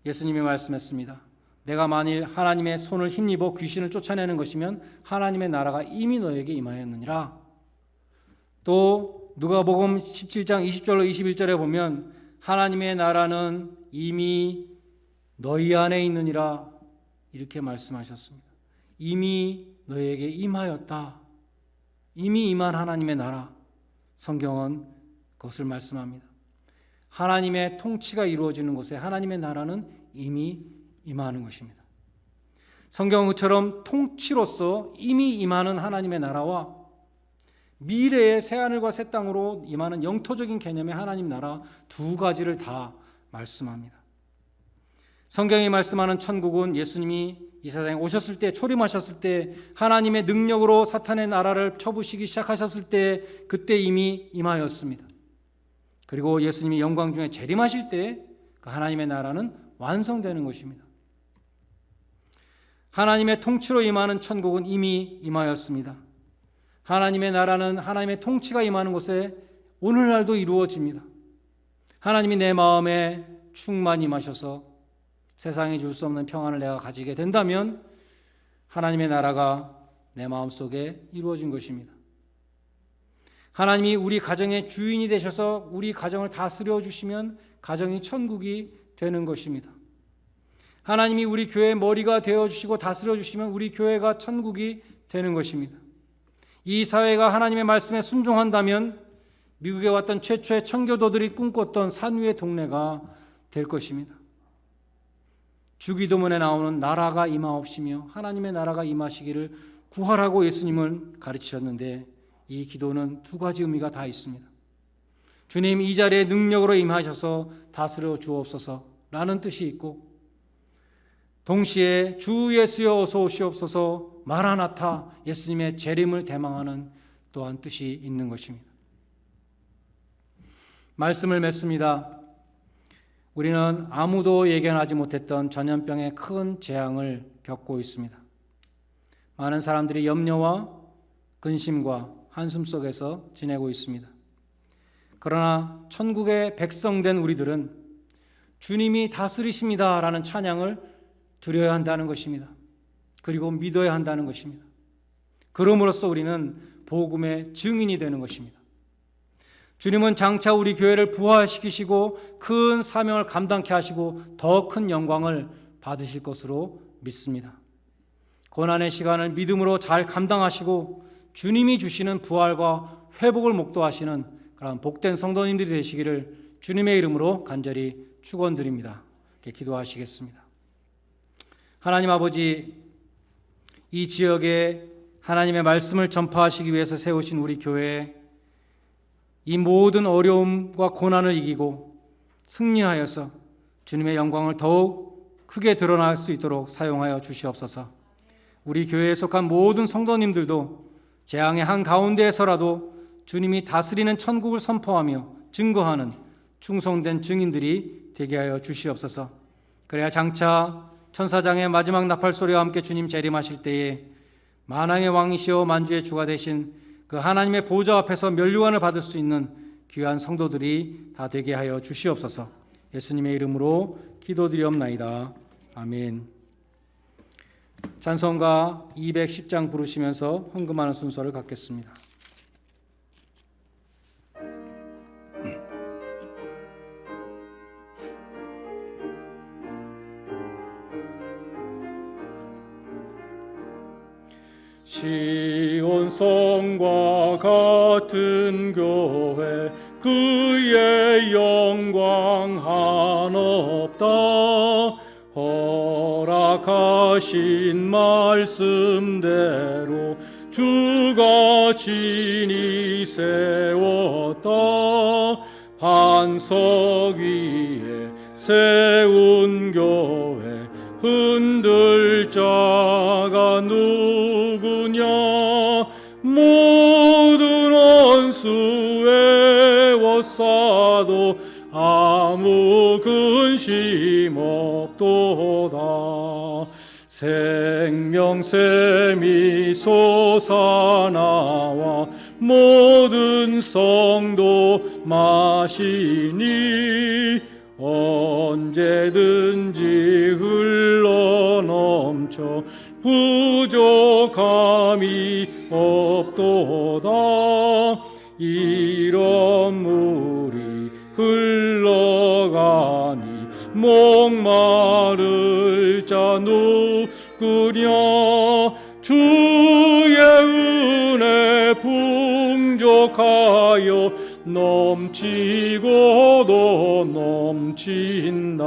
예수님이 말씀했습니다. 내가 만일 하나님의 손을 힘입어 귀신을 쫓아내는 것이면 하나님의 나라가 이미 너에게 임하였느니라. 또 누가복음 17장 20절로 21절에 보면 하나님의 나라는 이미 너희 안에 있느니라 이렇게 말씀하셨습니다. 이미 너에게 임하였다. 이미 임한 하나님의 나라. 성경은 그것을 말씀합니다. 하나님의 통치가 이루어지는 곳에 하나님의 나라는 이미 임하는 것입니다. 성경처럼 통치로서 이미 임하는 하나님의 나라와 미래의 새하늘과 새 땅으로 임하는 영토적인 개념의 하나님 나라 두 가지를 다 말씀합니다. 성경이 말씀하는 천국은 예수님이 이 세상에 오셨을 때, 초림하셨을 때, 하나님의 능력으로 사탄의 나라를 쳐부시기 시작하셨을 때 그때 이미 임하였습니다. 그리고 예수님이 영광 중에 재림하실 때 그 하나님의 나라는 완성되는 것입니다. 하나님의 통치로 임하는 천국은 이미 임하였습니다. 하나님의 나라는 하나님의 통치가 임하는 곳에 오늘날도 이루어집니다. 하나님이 내 마음에 충만히 임하셔서 세상에 줄 수 없는 평안을 내가 가지게 된다면 하나님의 나라가 내 마음속에 이루어진 것입니다. 하나님이 우리 가정의 주인이 되셔서 우리 가정을 다스려 주시면 가정이 천국이 되는 것입니다. 하나님이 우리 교회의 머리가 되어주시고 다스려 주시면 우리 교회가 천국이 되는 것입니다. 이 사회가 하나님의 말씀에 순종한다면 미국에 왔던 최초의 청교도들이 꿈꿨던 산 위의 동네가 될 것입니다. 주기도문에 나오는 나라가 임하옵시며 하나님의 나라가 임하시기를 구하라고 예수님은 가르치셨는데 이 기도는 두 가지 의미가 다 있습니다. 주님, 이 자리에 능력으로 임하셔서 다스려 주옵소서 라는 뜻이 있고, 동시에 주 예수여 어서 오시옵소서 마라나타 예수님의 재림을 대망하는 또한 뜻이 있는 것입니다. 말씀을 맺습니다. 우리는 아무도 예견하지 못했던 전염병의 큰 재앙을 겪고 있습니다. 많은 사람들이 염려와 근심과 한숨 속에서 지내고 있습니다. 그러나 천국의 백성된 우리들은 주님이 다스리십니다 라는 찬양을 드려야 한다는 것입니다. 그리고 믿어야 한다는 것입니다. 그럼으로써 우리는 복음의 증인이 되는 것입니다. 주님은 장차 우리 교회를 부활시키시고 큰 사명을 감당케 하시고 더 큰 영광을 받으실 것으로 믿습니다. 고난의 시간을 믿음으로 잘 감당하시고 주님이 주시는 부활과 회복을 목도하시는 그런 복된 성도님들이 되시기를 주님의 이름으로 간절히 축원드립니다. 기도하시겠습니다. 하나님 아버지, 이 지역에 하나님의 말씀을 전파하시기 위해서 세우신 우리 교회에 이 모든 어려움과 고난을 이기고 승리하여서 주님의 영광을 더욱 크게 드러날 수 있도록 사용하여 주시옵소서. 우리 교회에 속한 모든 성도님들도 재앙의 한가운데에서라도 주님이 다스리는 천국을 선포하며 증거하는 충성된 증인들이 되게 하여 주시옵소서. 그래야 장차 천사장의 마지막 나팔소리와 함께 주님 재림하실 때에 만왕의 왕이시오 만주의 주가 되신 그 하나님의 보좌 앞에서 면류관을 받을 수 있는 귀한 성도들이 다 되게 하여 주시옵소서. 예수님의 이름으로 기도드리옵나이다. 아멘. 찬송가 210장 부르시면서 헌금하는 순서를 갖겠습니다. 시온성과 같은 교회 그의 영광 한없다. 허락하신 말씀대로 주가 친히 세웠다. 반석 위에 세운 교회 흔들 자가 누구냐. 모든 원수 애워싸도 아무 근심 없도다. 생명샘이 솟아나와 모든 성도 마시니 언제든지 흘러넘쳐 부족함이 없도다. 이런 물이 흘러가니 목마를 자 누구냐. 주의 은혜 풍족하여 넘치고도 넘친다.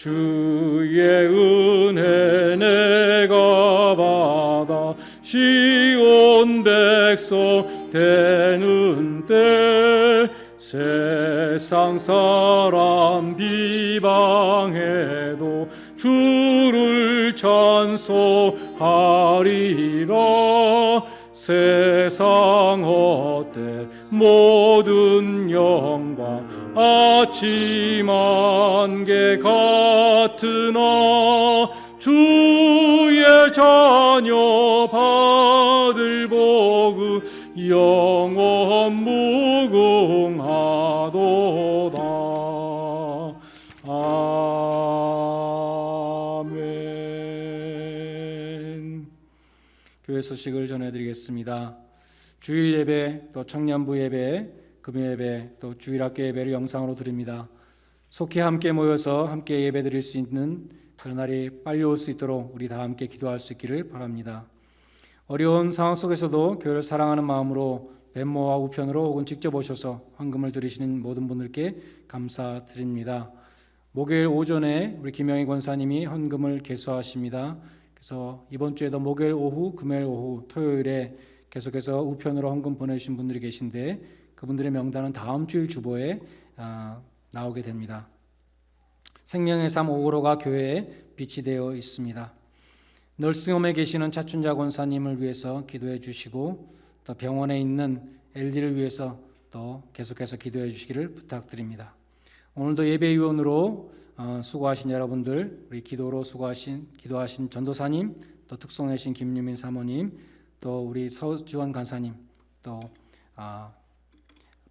주의 은혜 내가 받아 시온 백성 되는 때 세상 사람 비방해도 주를 찬송하리라. 세상 헛되 모든 영광 아침 안개 같으나 주의 자녀 받을 복은 영원 무궁하도다. 아멘. 교회 소식을 전해드리겠습니다. 주일 예배, 또 청년부 예배, 금요 예배, 또 주일학교 예배를 영상으로 드립니다. 속히 함께 모여서 함께 예배 드릴 수 있는 그런 날이 빨리 올 수 있도록 우리 다 함께 기도할 수 있기를 바랍니다. 어려운 상황 속에서도 교회를 사랑하는 마음으로 벤모와 우편으로 혹은 직접 오셔서 헌금을 드리시는 모든 분들께 감사드립니다. 목요일 오전에 우리 김영희 권사님이 헌금을 개수하십니다. 그래서 이번 주에도 목요일 오후, 금요일 오후, 토요일에 계속해서 우편으로 헌금 보내주신 분들이 계신데 그분들의 명단은 다음 주일 주보에 나오게 됩니다. 생명의 삶 5호로가 교회에 빛이 되어 있습니다. 널싱홈에 계시는 차춘자 권사님을 위해서 기도해 주시고 또 병원에 있는 엘리를 위해서 또 계속해서 기도해 주시기를 부탁드립니다. 오늘도 예배위원으로 수고하신 여러분들, 우리 기도로 기도하신 전도사님, 또 특송해신 김유민 사모님, 또 우리 서주환 간사님, 또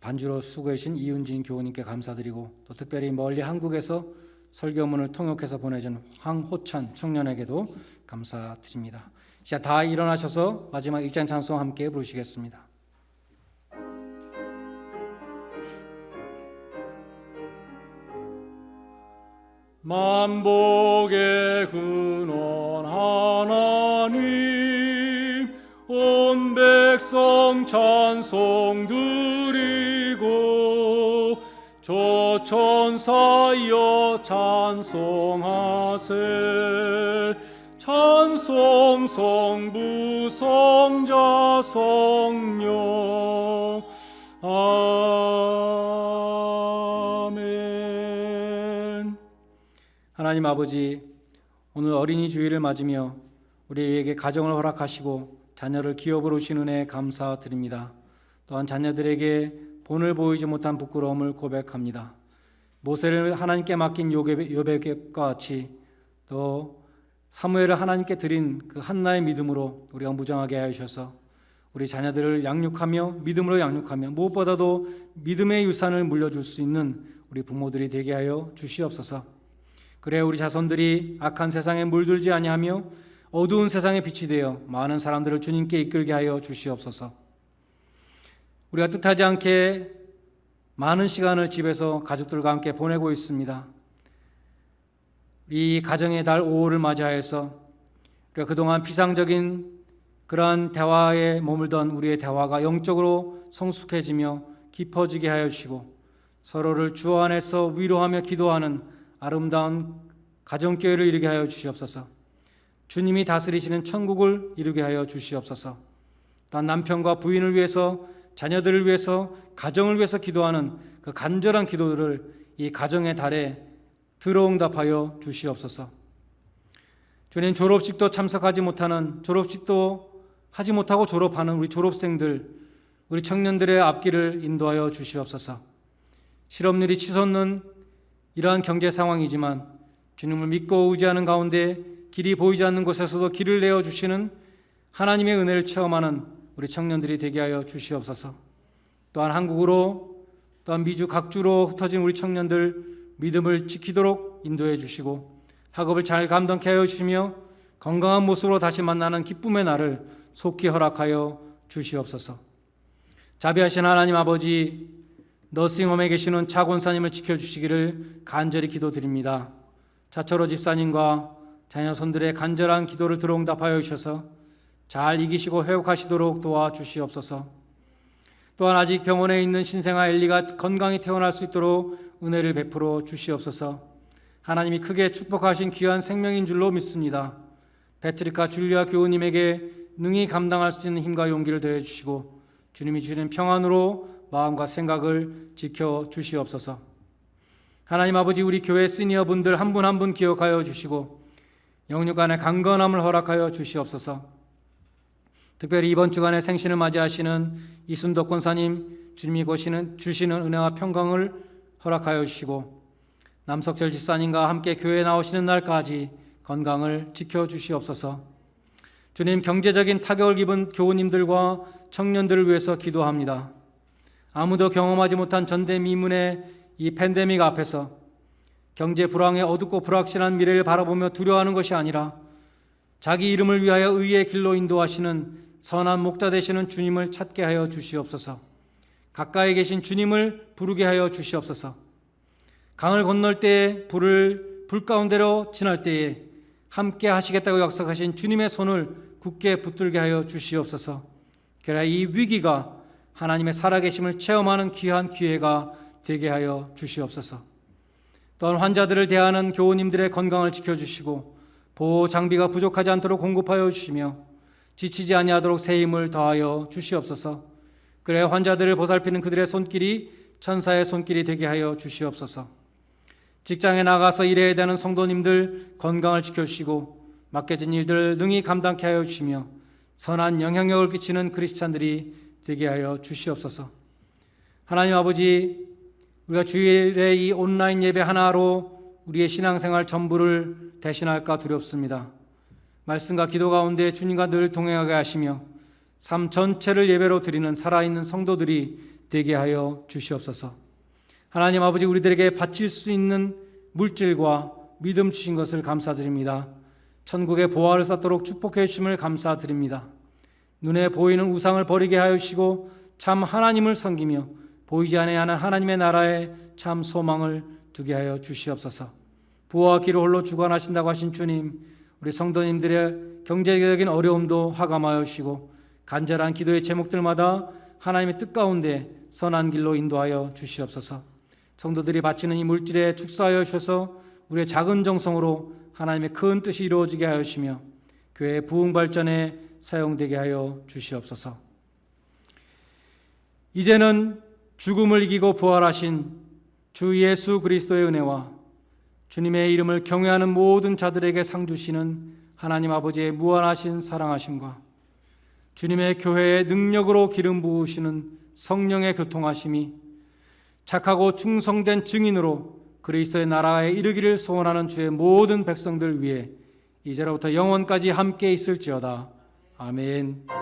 반주로 수고해주신 이윤진 교우님께 감사드리고 또 특별히 멀리 한국에서 설교문을 통역해서 보내준 황호찬 청년에게도 감사드립니다. 자, 다 일어나셔서 마지막 일장 찬송 함께 부르시겠습니다. 만복의 근원 하나님 온 백성 찬송 드리고 조천사여 찬송하세. 찬송 성부 성자 성령 아멘. 하나님 아버지, 오늘 어린이 주일을 맞으며 우리에게 가정을 허락하시고 자녀를 기업으로 주신 은혜에 감사드립니다. 또한 자녀들에게 본을 보이지 못한 부끄러움을 고백합니다. 모세를 하나님께 맡긴 요백과 같이 또 사무엘을 하나님께 드린 그 한나의 믿음으로 우리가 무장하게 하여 주셔서 우리 자녀들을 양육하며 믿음으로 양육하며 무엇보다도 믿음의 유산을 물려줄 수 있는 우리 부모들이 되게 하여 주시옵소서. 그래 우리 자손들이 악한 세상에 물들지 아니하며 어두운 세상에 빛이 되어 많은 사람들을 주님께 이끌게 하여 주시옵소서. 우리가 뜻하지 않게 많은 시간을 집에서 가족들과 함께 보내고 있습니다. 이 가정의 달 5월을 맞이하여서 우리가 그동안 피상적인 그러한 대화에 머물던 우리의 대화가 영적으로 성숙해지며 깊어지게 하여 주시고 서로를 주 안에서 위로하며 기도하는 아름다운 가정교회를 이루게 하여 주시옵소서. 주님이 다스리시는 천국을 이루게 하여 주시옵소서. 또한 남편과 부인을 위해서, 자녀들을 위해서, 가정을 위해서 기도하는 그 간절한 기도들을 이 가정의 달에 들어응답하여 주시옵소서. 주님, 졸업식도 참석하지 못하는, 졸업식도 하지 못하고 졸업하는 우리 졸업생들, 우리 청년들의 앞길을 인도하여 주시옵소서. 실업률이 치솟는 이러한 경제 상황이지만 주님을 믿고 의지하는 가운데 길이 보이지 않는 곳에서도 길을 내어주시는 하나님의 은혜를 체험하는 우리 청년들이 되게 하여 주시옵소서. 또한 한국으로, 또한 미주 각주로 흩어진 우리 청년들 믿음을 지키도록 인도해 주시고 학업을 잘 감당케 하여 주시며 건강한 모습으로 다시 만나는 기쁨의 날을 속히 허락하여 주시옵소서. 자비하신 하나님 아버지, 너싱홈에 계시는 차 권사님을 지켜주시기를 간절히 기도드립니다. 차철호 집사님과 자녀 손들의 간절한 기도를 들어응답하여 주셔서 잘 이기시고 회복하시도록 도와주시옵소서. 또한 아직 병원에 있는 신생아 엘리가 건강히 태어날 수 있도록 은혜를 베풀어 주시옵소서. 하나님이 크게 축복하신 귀한 생명인 줄로 믿습니다. 패트릭과 줄리아 교우님에게 능히 감당할 수 있는 힘과 용기를 더해 주시고 주님이 주시는 평안으로 마음과 생각을 지켜 주시옵소서. 하나님 아버지, 우리 교회 시니어분들 한 분 한 분 기억하여 주시고 영육 안에 강건함을 허락하여 주시옵소서. 특별히 이번 주간에 생신을 맞이하시는 이순덕 권사님, 주님이 주시는 은혜와 평강을 허락하여 주시고 남석철 집사님과 함께 교회에 나오시는 날까지 건강을 지켜주시옵소서. 주님, 경제적인 타격을 입은 교우님들과 청년들을 위해서 기도합니다. 아무도 경험하지 못한 전대미문의 이 팬데믹 앞에서 경제 불황의 어둡고 불확실한 미래를 바라보며 두려워하는 것이 아니라 자기 이름을 위하여 의의 길로 인도하시는 선한 목자 되시는 주님을 찾게 하여 주시옵소서. 가까이 계신 주님을 부르게 하여 주시옵소서. 강을 건널 때에 불 가운데로 지날 때에 함께 하시겠다고 약속하신 주님의 손을 굳게 붙들게 하여 주시옵소서. 그래야 이 위기가 하나님의 살아계심을 체험하는 귀한 기회가 되게 하여 주시옵소서. 또한 환자들을 대하는 교우님들의 건강을 지켜주시고 보호 장비가 부족하지 않도록 공급하여 주시며 지치지 아니하도록 새 힘을 더하여 주시옵소서. 그래야 환자들을 보살피는 그들의 손길이 천사의 손길이 되게 하여 주시옵소서. 직장에 나가서 일해야 되는 성도님들 건강을 지켜주시고 맡겨진 일들을 능히 감당케 하여 주시며 선한 영향력을 끼치는 크리스찬들이 되게 하여 주시옵소서. 하나님 아버지, 우리가 주일에 이 온라인 예배 하나로 우리의 신앙생활 전부를 대신할까 두렵습니다. 말씀과 기도 가운데 주님과 늘 동행하게 하시며 삶 전체를 예배로 드리는 살아있는 성도들이 되게 하여 주시옵소서. 하나님 아버지, 우리들에게 바칠 수 있는 물질과 믿음 주신 것을 감사드립니다. 천국의 보화를 쌓도록 축복해 주심을 감사드립니다. 눈에 보이는 우상을 버리게 하여 주시고 참 하나님을 섬기며 보이지 아니하는 하나님의 나라에 참 소망을 두게 하여 주시옵소서. 부와 기를 홀로 주관하신다고 하신 주님, 우리 성도님들의 경제적인 어려움도 화감하여 주시고 간절한 기도의 제목들마다 하나님의 뜻 가운데 선한 길로 인도하여 주시옵소서. 성도들이 바치는 이 물질에 축사하여 주셔서 우리의 작은 정성으로 하나님의 큰 뜻이 이루어지게 하여 주시며 교회의 부흥 발전에 사용되게 하여 주시옵소서. 이제는 죽음을 이기고 부활하신 주 예수 그리스도의 은혜와 주님의 이름을 경외하는 모든 자들에게 상 주시는 하나님 아버지의 무한하신 사랑하심과 주님의 교회의 능력으로 기름 부으시는 성령의 교통하심이 착하고 충성된 증인으로 그리스도의 나라에 이르기를 소원하는 주의 모든 백성들 위해 이제로부터 영원까지 함께 있을지어다. 아멘.